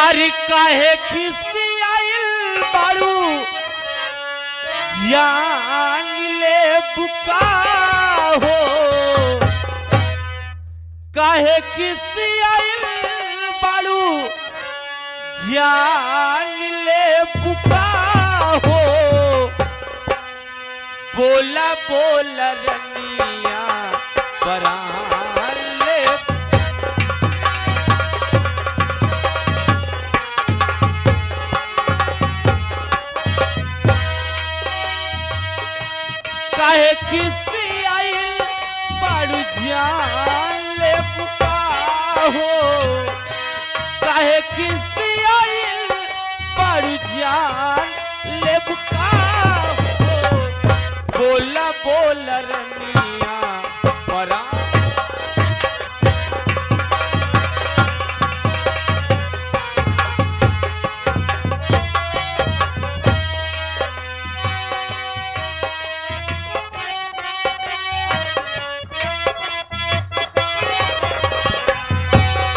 अरे काहे खिसी आइल बारू जान ले बुका हो काहे खिसी आइल बारू जान ले बुका हो बोला बोला रनिया परान ले काहे किसी आइल बारू जान ले बुका हो काहे किसी आइल बारू जान ले बुका हो बोला बोला रनिया परा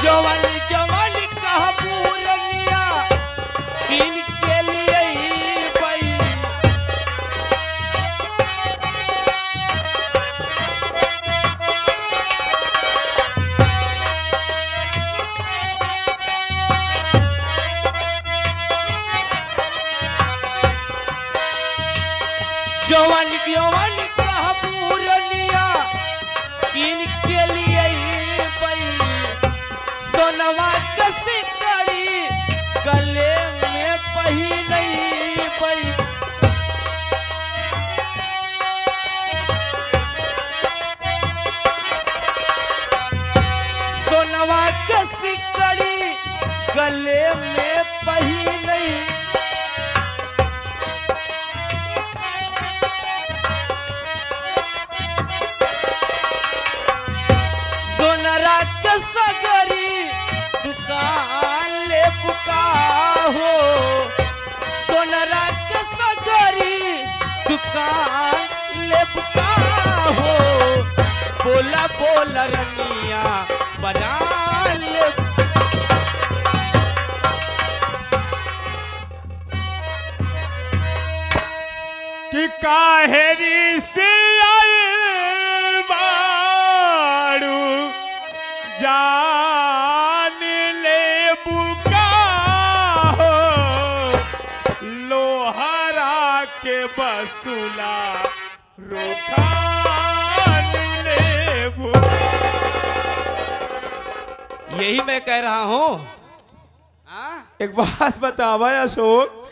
जवान जवान कहा पूरनिया किन के लिए भाई जवान जवान कहा पूरनिया किन के लिए भाई सोनवा कसी कड़ी गले में पही नहीं पई सोनवा कसी कड़ी गले में पही नहीं सोनरा कसगरी दुकान ले बुका हो सोनरा कसगरी दुकान ले बुका हो बोला बोला रनिया बना ले कि काहेरी से आइल बारू जान ले बुका हो लोहरा के बसुला रोखान ले बुका। यही मैं कह रहा हूँ एक बात बतावा अशोक,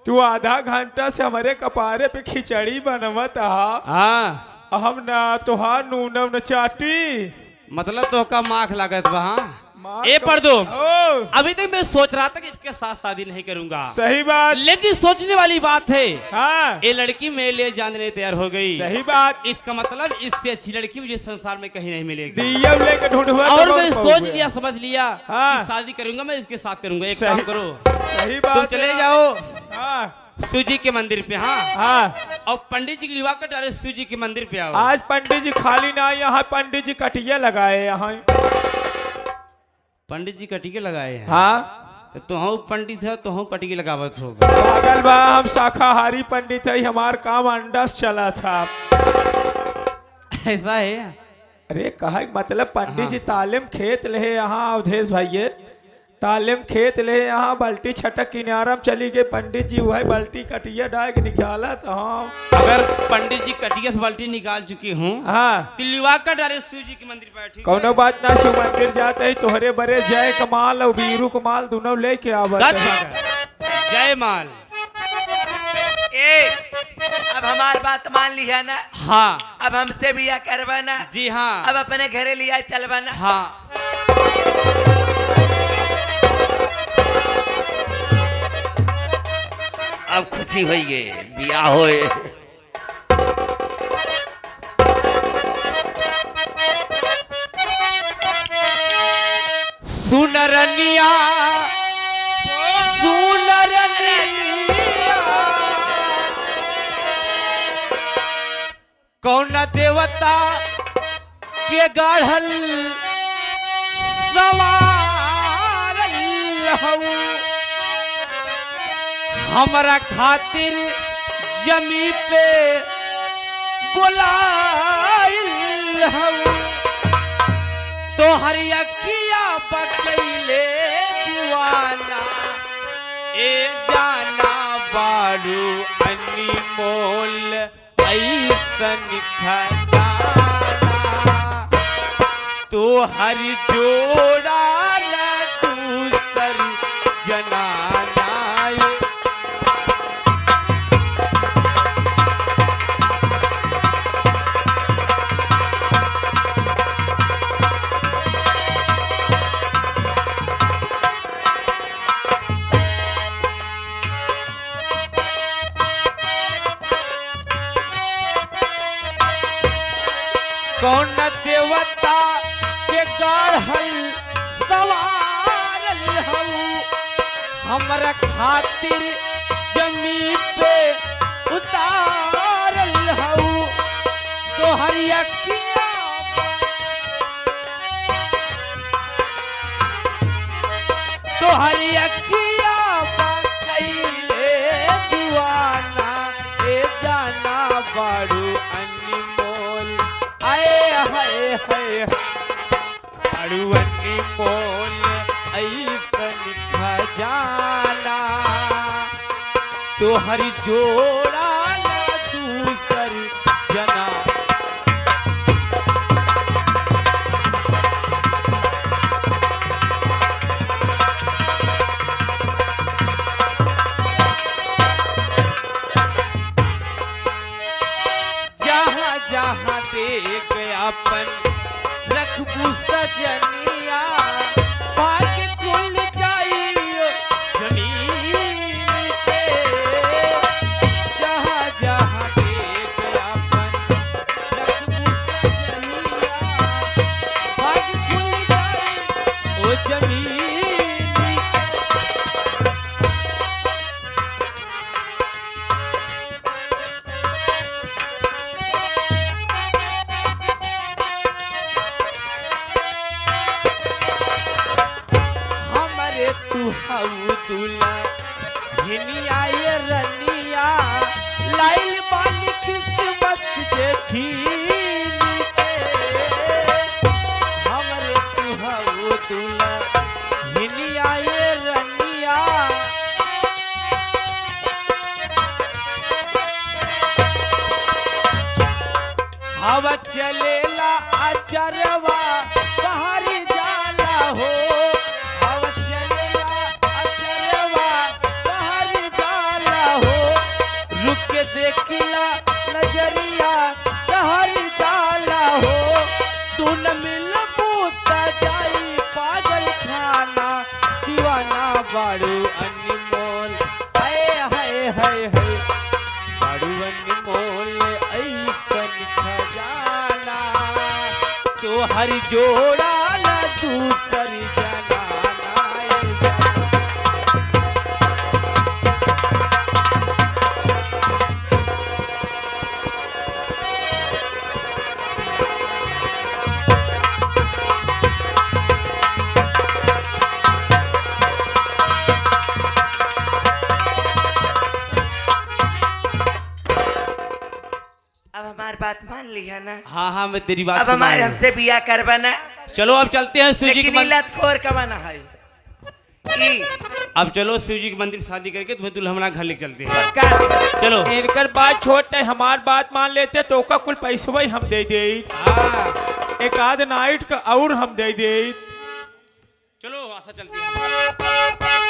तू आधा घंटा से हमारे कपारे पे खिचड़ी बनवत हा हाँ हम ना तुहार नूनम न चाटी मतलब तो का माख लागत वहाँ माख ए पर दो ओ अभी तक मैं सोच रहा था कि इसके साथ शादी नहीं करूंगा सही बात लेकिन सोचने वाली बात है हाँ ये लड़की मेरे लिए जानने तैयार हो गई सही बात इसका मतलब इससे अच्छी लड़की मुझे संसार में कहीं नहीं मिलेगी दिया लेके ढूंढवा और तो मैं बहुत सोच पाऊंगे। लिया समझ लिया हाँ। कि शादी करूंगा मैं इसके साथ करूंगा एक सही- काम करो सही बात तुम चले है। जाओ हाँ शिव जी के मंदिर पे हाँ हाँ और पंडित जी की लिवा कर डाले शिव जी के मंदिर पे आओ आज पंडित जी खाली ना यहाँ पंडित जी कटिया लगाए यहाँ पंडित जी कटिके लगाए हैं हाँ तो तुम पंडित है तुम कटिके लगावत होगा पागल बा हम शाकाहारी पंडित है हमार काम अंडा से चला था। ऐसा है अरे कहा मतलब पंडित हाँ। जी तालीम खेत ले यहाँ अवधेश भाई तालीम खेत ले यहाँ बाल्टी छटक किनारा में चली गई पंडित जी वही बाल्टी कटिया डाल के निकाला तो हम अगर पंडित जी कटिया से बाल्टी निकाल चुकी हूँ हाँ तिलवा कर डाले शिव जी के मंदिर पे ठीक कौनो बात ना शिव मंदिर जाते ही तोहरे बड़े जय कमाल और वीरू कमाल दोनों लेके आवत है? है। जय माल ए अब हमार बात मान लिया ना, हाँ अब हमसे भी या करवा ना, जी हाँ अब अपने घरे लिया चलवा ना। हाँ अब खुशी हुई है बियाह होए। सुनरनिया सुनरनिया कौन देवता के गढ़ल सवारल हऊ हमरा खातिर जमी पे बुलाइल हऊ तो हरी अखिया बकैले दीवाना ए जाना बारू अनमोल ऐसन खजाना तो हर जोड़ा न दूसर जनाना कौन देवता के गढ़ल सवारल हऊ हमरा खातिर जमी पे उतारल हऊ तो हरी अखिया तो हरी अखिया बकैले दीवाना ए जाना बारू अनमोल आए हाय हाय बारू अनमोल ऐसन खजाना तो हरी जोड़ा न दूसर जना जहाँ जहाँ देख अपन रखबू सजनिया पाक खुल जाइयो जमीन पे जहाँ जहाँ देख अपन रखबू सजनिया पाक खुल जाइयो जमीन पे हमरे तू हऊ दुला हिनिया ये रनिया लाइल बानी किस्मत जे छीन के हमरे तू हऊ दुला हिनिया ये रनिया हवा चलेला अचरवा पहाड़ी जाला हो हवा चलेला अचरवा पहाड़ी जाला हो रुक के देखिला नजरिया पहाड़ी जाला हो तू न मिल पूता जाई पागल खाना दीवाना बारू अनमोल हाय हाय हाय हाय बारू अनमोल ऐसन खजाना तो हर जोड़ा न दूसर जनाना अब हमारी बात मान लिया ना। हाँ हाँ मैं तेरी बात अब हमारे हमसे बिया करवाना। चलो अब चलते हैं शिव जी के लेकिन मंदिर लतखोर कमाना है अब चलो शिव जी के मंदिर शादी करके तुम्हें दुल्हना घर लेके चलते हैं पक्का। चलो इनकर बात छोड़ते हमार बात मान लेते तो का कुल पैसवा ही हम दे दे हाँ एक आध नाइट का और हम दे दे चलो आशा चलती है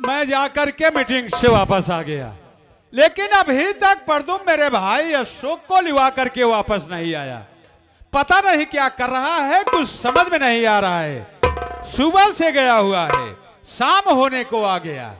मैं जाकर के मीटिंग से वापस आ गया, लेकिन अभी तक परदुम मेरे भाई अशोक को लिवा करके वापस नहीं आया। पता नहीं क्या कर रहा है, कुछ समझ में नहीं आ रहा है। सुबह से गया हुआ है, शाम होने को आ गया।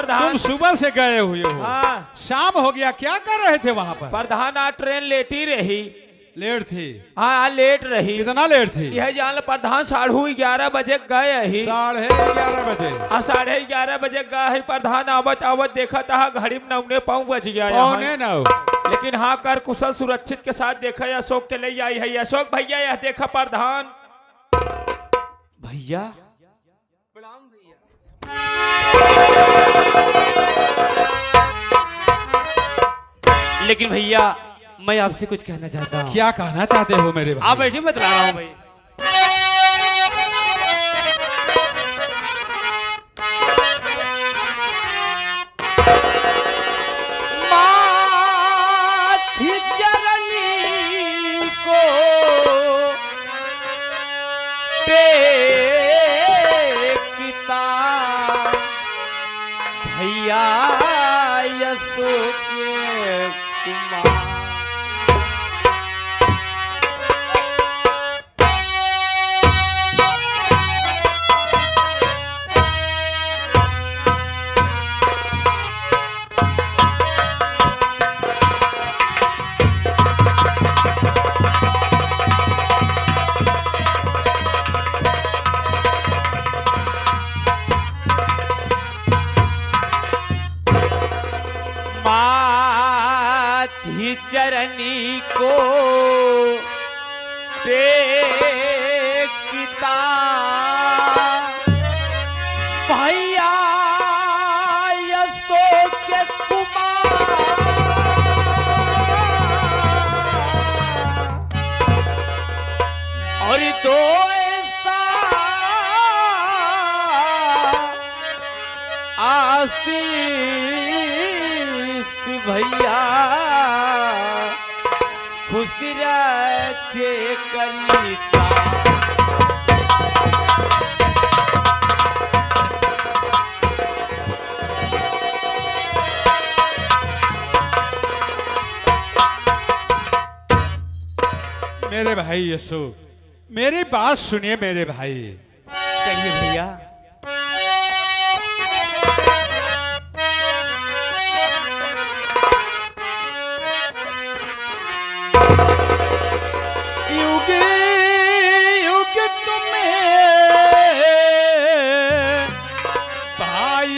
प्रधान। तुम सुबह से गए हुए हो, हाँ। शाम हो गया, क्या कर रहे थे वहां पर? प्रधान आज ट्रेन लेटी रही। लेट थी? हाँ लेट रही। कितना लेट थी? यह जान लो प्रधान 11:30 बजे गए ही। 11:30 बजे? हाँ 11:30 बजे गए ही प्रधान। आवत आवत देखा था घड़ी में 9:15 बज गया। 9:15? लेकिन हाँ कर कुशल सुरक्षित के साथ देखा अशोक के ले आई है। अशोक भैया यह देखा प्रधान। भैया लेकिन भैया मैं आपसे कुछ कहना चाहता हूँ। क्या कहना चाहते हो मेरे भाई? आप बैठिए, मैं बता रहा हूँ भाई। माथि चरनी को टेकता भैया यशो के कुमार। माथि चरनी को टेकता भैया यशो के कुमार। और दो ऐसा आशीष भैया खुश रखे करीता। मेरे भाई अशोक, मेरी बात सुनिए मेरे भाई। कहिए भैया। युग युग तुम्हें भाई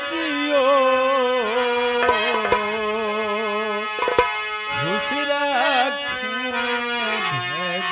जियो, खुश रखे भगवान।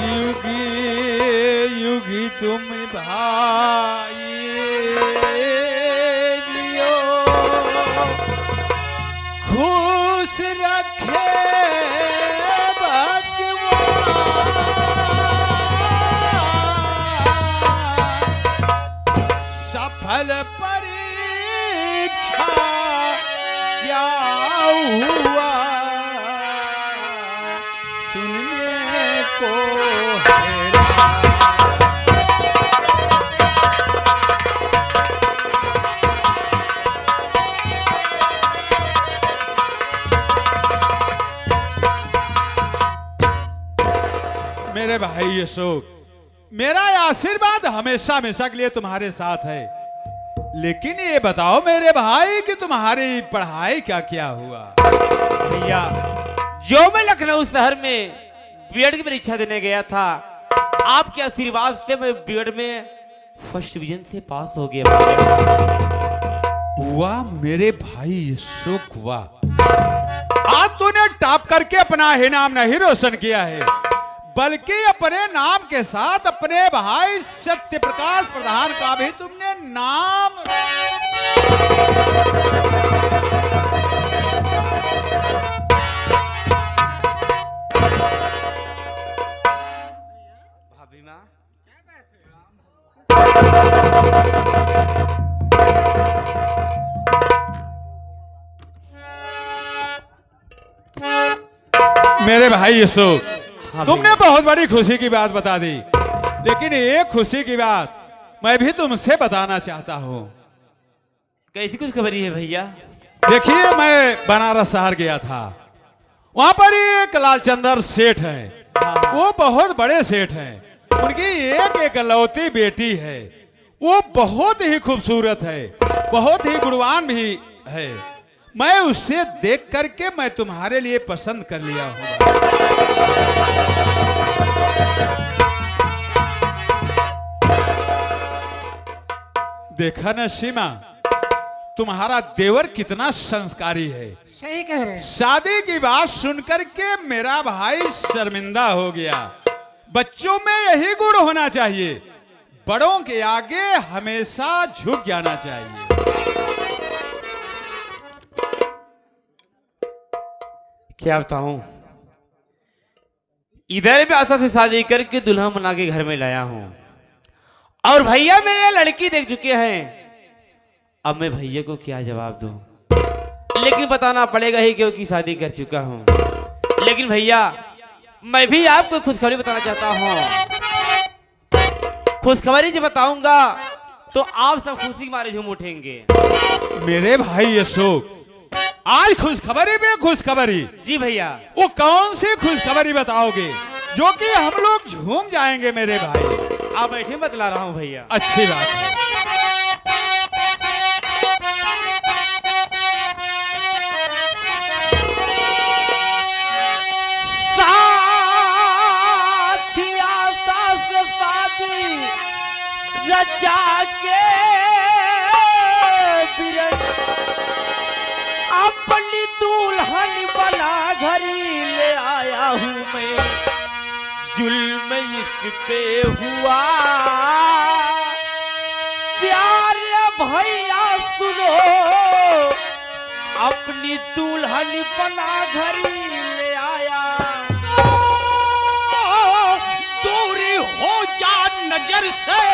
युगी युगी तुम भाई जियो, खुश रखे भगवान। सफल परीक्षा क्या हुआ सुनने को हैरान। मेरे भाई अशोक, मेरा आशीर्वाद हमेशा हमेशा के लिए तुम्हारे साथ है। लेकिन ये बताओ मेरे भाई कि तुम्हारी पढ़ाई क्या क्या हुआ? भैया जो मैं लखनऊ शहर में बीएड की परीक्षा देने गया था, आपके आशीर्वाद से मैं बीएड में फर्स्ट डिवीजन से पास हो गया भैया। वाह मेरे भाई अशोक वाह, आज तूने टॉप करके अपना ही नाम नहीं रोशन किया है, बल्कि अपने नाम के साथ अपने भाई सत्य प्रकाश प्रधान का भी तुमने नाम। भाभी माँ मेरे भाई अशोक, हाँ तुमने बहुत बड़ी खुशी की बात बता दी, लेकिन एक खुशी की बात मैं भी तुमसे बताना चाहता हूँ। कैसी कुछ खबरी है भैया? देखिए, मैं बनारस शहर गया था, वहां पर ही एक लालचंदर सेठ है। वो बहुत बड़े सेठ हैं, उनकी एक एकलौती बेटी है। वो बहुत ही खूबसूरत है, बहुत ही गुणवान भी है। मैं उससे देख करके मैं तुम्हारे लिए पसंद कर लिया हूँ। देखा ना सीमा, तुम्हारा देवर कितना संस्कारी है। सही कह रहे हैं। शादी की बात सुनकर के मेरा भाई शर्मिंदा हो गया। बच्चों में यही गुण होना चाहिए, बड़ों के आगे हमेशा झुक जाना चाहिए। क्या बताऊं, इधर भी आशा से शादी करके दुल्हा मना के घर में लाया हूं, और भैया मेरे लड़की देख चुके हैं। अब मैं भैया को क्या जवाब दूं? लेकिन बताना पड़ेगा ही, क्योंकि शादी कर चुका हूं। लेकिन भैया, मैं भी आपको खुशखबरी बताना चाहता हूं। खुशखबरी जब बताऊंगा तो आप सब खुशी के मारे झूम उठेंगे। मेरे भाई अशोक, आज खुशखबरी में खुशखबरी। जी भैया। वो कौन सी खुशखबरी बताओगे जो कि हम लोग झूम जाएंगे मेरे भाई? आप बैठे, बतला रहा हूं भैया। अच्छी बात है। रचा के बिरन अपनी दुल्हन बना घरी ले आया हूं मैं। जुल्म इस पे हुआ प्यारे भैया सुनो, अपनी दुल्हन बना घरी ले आया। दूरी हो जा नजर से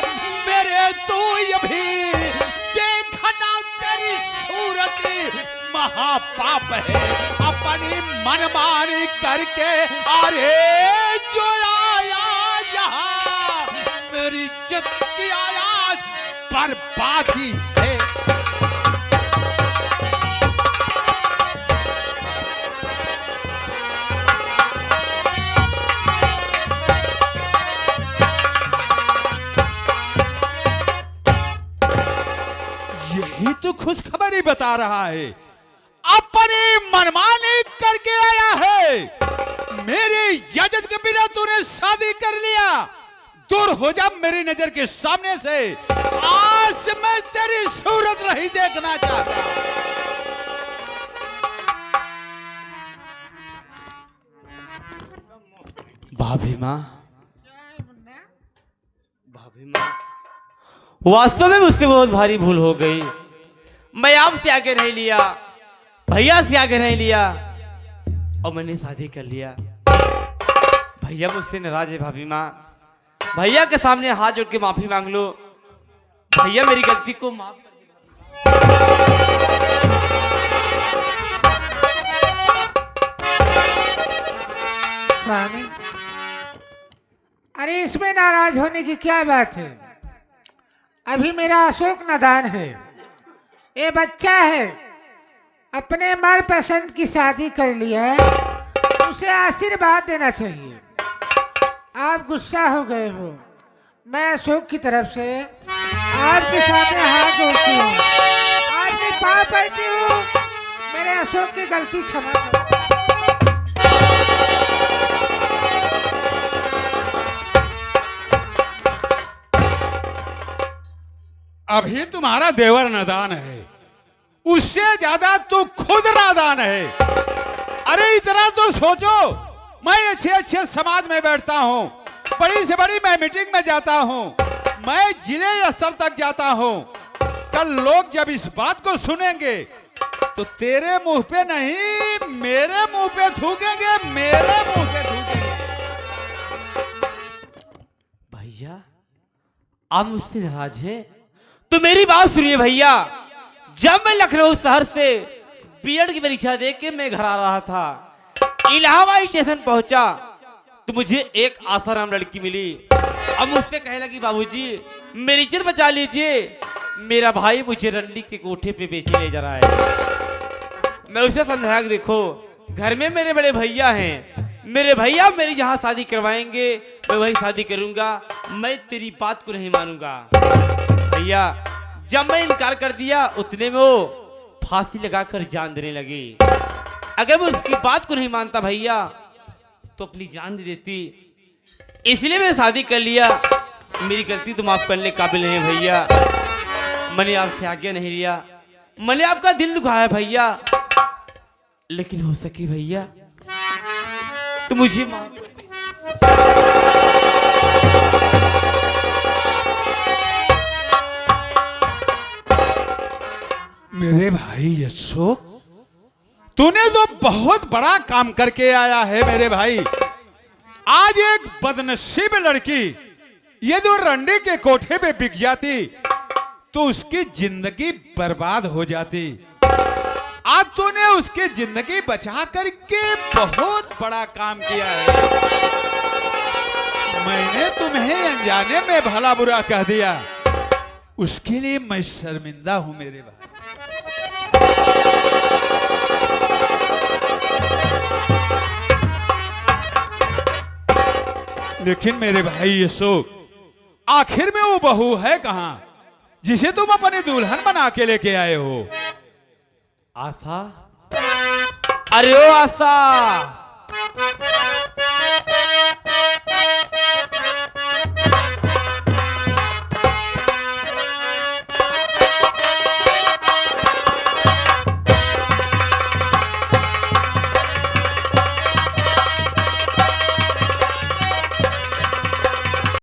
मेरे, तू अभी देखना तेरी सूरत महापाप है। अपनी मनमानी करके अरे जो आया यहाँ मेरी इज्जत की आया बर्बादी है। यही तो खुशखबरी बता रहा है। अपनी मनमानी करके आया है। मेरी इजाजत के बिना तूने शादी कर लिया। दूर हो जा मेरी नजर के सामने से। आज से मैं तेरी सूरत नहीं देखना चाहता। भाभी माँ, भाभी माँ, वास्तव में मुझसे बहुत भारी भूल हो गई। मैं आपसे आगे नहीं लिया, भैया से आगे नहीं लिया, और मैंने शादी कर लिया। भैया मुझसे नाराज है भाभी माँ। भैया के सामने हाथ जोड़ के माफी मांग लो। भैया मेरी गलती को माफ कर स्वामी, अरे इसमें नाराज होने की क्या बात है? अभी मेरा अशोक नादान है, ये बच्चा है, अपने मनपसंद की शादी कर लिया है, उसे आशीर्वाद देना चाहिए। आप गुस्सा हो गए हो। मैं अशोक की तरफ से आपके सामने हाथ जोड़ती हूँ, आपके पाँव पड़ती हूँ, मेरे अशोक की गलती क्षमा करो। अभी तुम्हारा देवर नादान है, उससे ज्यादा तू खुद नादान है। अरे इतना तो सोचो, मैं अच्छे अच्छे समाज में बैठता हूँ, बड़ी से बड़ी मैं मीटिंग में जाता हूँ, मैं जिले स्तर तक जाता हूँ। कल लोग जब इस बात को सुनेंगे तो तेरे मुंह पे नहीं मेरे मुंह पे थूकेंगे, मेरे मुंह पे थूकेंगे। भैया, आप मुझसे नाराज हैं तो मेरी बात सुनिए भैया। जब मैं लखनऊ शहर से बीएड की परीक्षा दे के मैं घर आ रहा था, इलाहाबाद स्टेशन पहुंचा तो मुझे एक आसाराम लड़की मिली। अब मुझसे कहने लगी, बाबूजी मेरी इज्जत बचा लीजिए, मेरा भाई मुझे रंडी के कोठे पे बेचे ले जा रहा है। मैं उसे समझाया कि देखो घर में मेरे बड़े भैया हैं, मेरे भैया मेरी जहां शादी करवाएंगे मैं वही शादी करूंगा, मैं तेरी बात को नहीं मानूंगा। भैया जब मैं इनकार कर दिया उतने में वो फांसी लगाकर जान देने लगी। अगर मैं उसकी बात को नहीं मानता भैया तो अपनी जान दे देती, इसलिए मैं शादी कर लिया। मेरी गलती तुम माफ करने काबिल नहीं है भैया, मैंने आपसे आज्ञा नहीं लिया, मैंने आपका दिल दुखाया भैया, लेकिन हो सके भैया तो मुझे माफ कर दे। मेरे भाई अशोक, तूने तो बहुत बड़ा काम करके आया है मेरे भाई। आज एक बदनसीब लड़की ये जो रंडी के कोठे पे बिक जाती तो उसकी जिंदगी बर्बाद हो जाती। आज तूने उसकी जिंदगी बचा करके बहुत बड़ा काम किया है। मैंने तुम्हें अनजाने में भला बुरा कह दिया, उसके लिए मैं शर्मिंदा हूं मेरे भाई। लेकिन मेरे भाई अशोक, आखिर में वो बहू है कहां जिसे तुम अपनी दुल्हन बना के लेके आए हो? आशा, अरे ओ आशा,